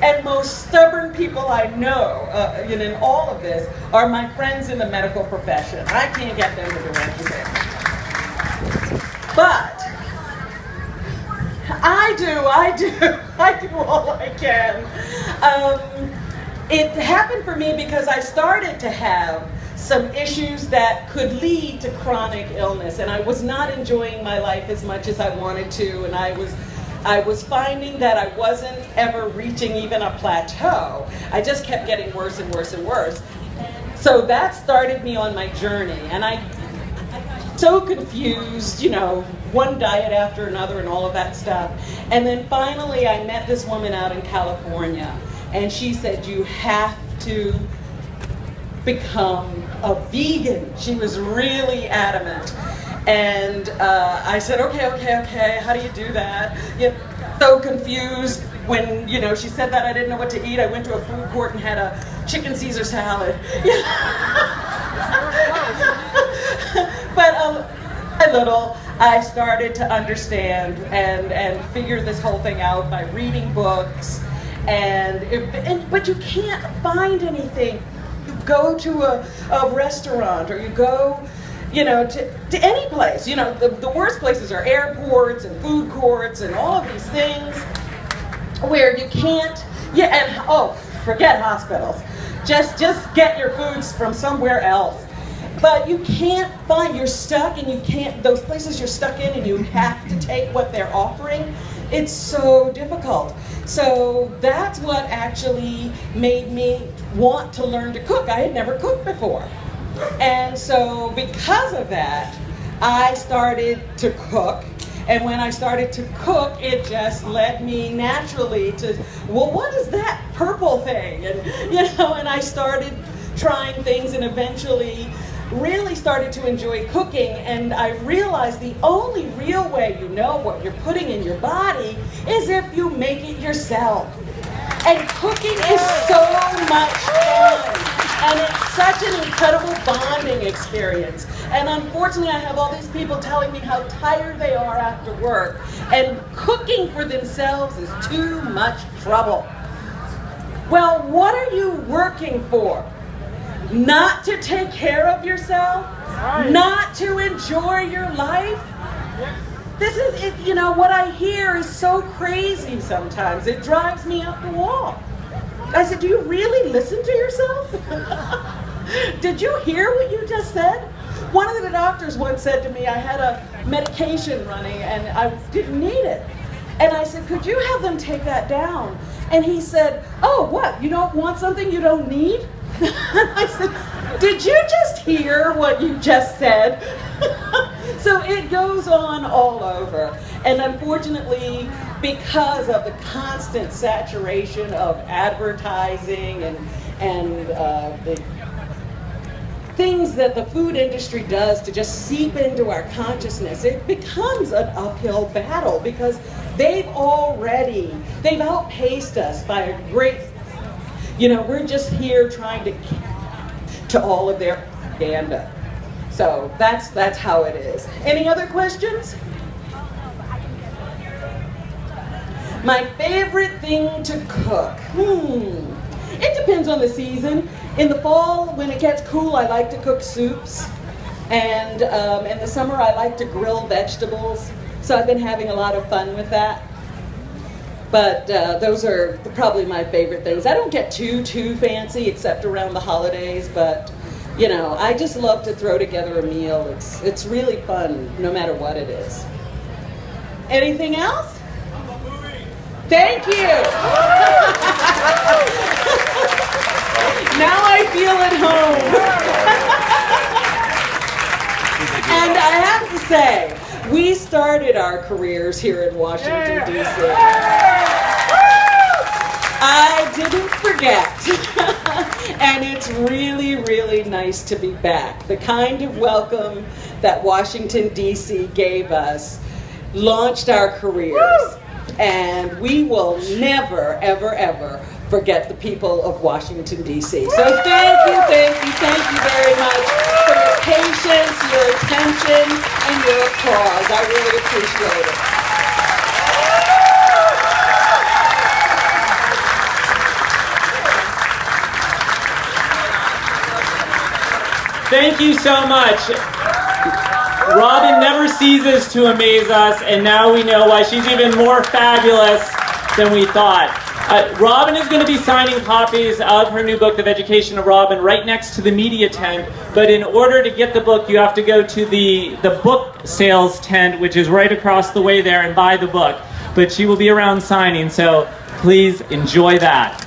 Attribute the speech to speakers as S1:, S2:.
S1: and most stubborn people I know in all of this are my friends in the medical profession. I can't get them to do anything. But I do all I can. It happened for me because I started to have some issues that could lead to chronic illness, and I was not enjoying my life as much as I wanted to, and I was finding that I wasn't ever reaching even a plateau. I just kept getting worse and worse and worse. So that started me on my journey, and I got so confused, one diet after another and all of that stuff. And then finally I met this woman out in California, and she said, you have to become a vegan. She was really adamant. And I said, okay, how do you do that? So confused when, she said that I didn't know what to eat. I went to a food court and had a chicken Caesar salad. But a little, I started to understand and figure this whole thing out by reading books. But you can't find anything. You go to a restaurant, or you go, to any place. The worst places are airports and food courts and all of these things where you can't, forget hospitals. Just get your foods from somewhere else. But you can't find, you're stuck, and those places you're stuck in, and you have to take what they're offering. It's so difficult. So that's what actually made me want to learn to cook. I had never cooked before. And so because of that, I started to cook. And when I started to cook, it just led me naturally to, well, what is that purple thing? And, and I started trying things, and eventually really started to enjoy cooking. And I realized the only real way you know what you're putting in your body is if you make it yourself. And cooking is so much fun. And it's such an incredible bonding experience. And unfortunately, I have all these people telling me how tired they are after work. And cooking for themselves is too much trouble. Well, what are you working for? Not to take care of yourself? Not to enjoy your life? This is, what I hear is so crazy sometimes. It drives me up the wall. I said, do you really listen to yourself? Did you hear what you just said? One of the doctors once said to me, I had a medication running and I didn't need it. And I said, could you have them take that down? And he said, oh, what? You don't want something you don't need? I said, did you just hear what you just said? So it goes on all over. And unfortunately, because of the constant saturation of advertising and the things that the food industry does to just seep into our consciousness, it becomes an uphill battle because they've outpaced us by a great, we're just here trying to all of their propaganda. So that's how it is. Any other questions? My favorite thing to cook. It depends on the season. In the fall, when it gets cool, I like to cook soups. And in the summer, I like to grill vegetables. So I've been having a lot of fun with that. But those are probably my favorite things. I don't get too fancy except around the holidays, but I just love to throw together a meal. It's really fun, no matter what it is. Anything else? Thank you. Now I feel at home. And I have to say, we started our careers here in Washington, D.C. I didn't forget. And it's really, really nice to be back. The kind of welcome that Washington, D.C. gave us launched our careers. And we will never, ever, ever forget the people of Washington, D.C. So thank you very much for your patience, your attention, and your applause. I really appreciate it.
S2: Thank you so much. Robin never ceases to amaze us, and now we know why she's even more fabulous than we thought. Robin is going to be signing copies of her new book, The Vegetation of Robin, right next to the media tent. But in order to get the book, you have to go to the book sales tent, which is right across the way there, and buy the book. But she will be around signing, so please enjoy that.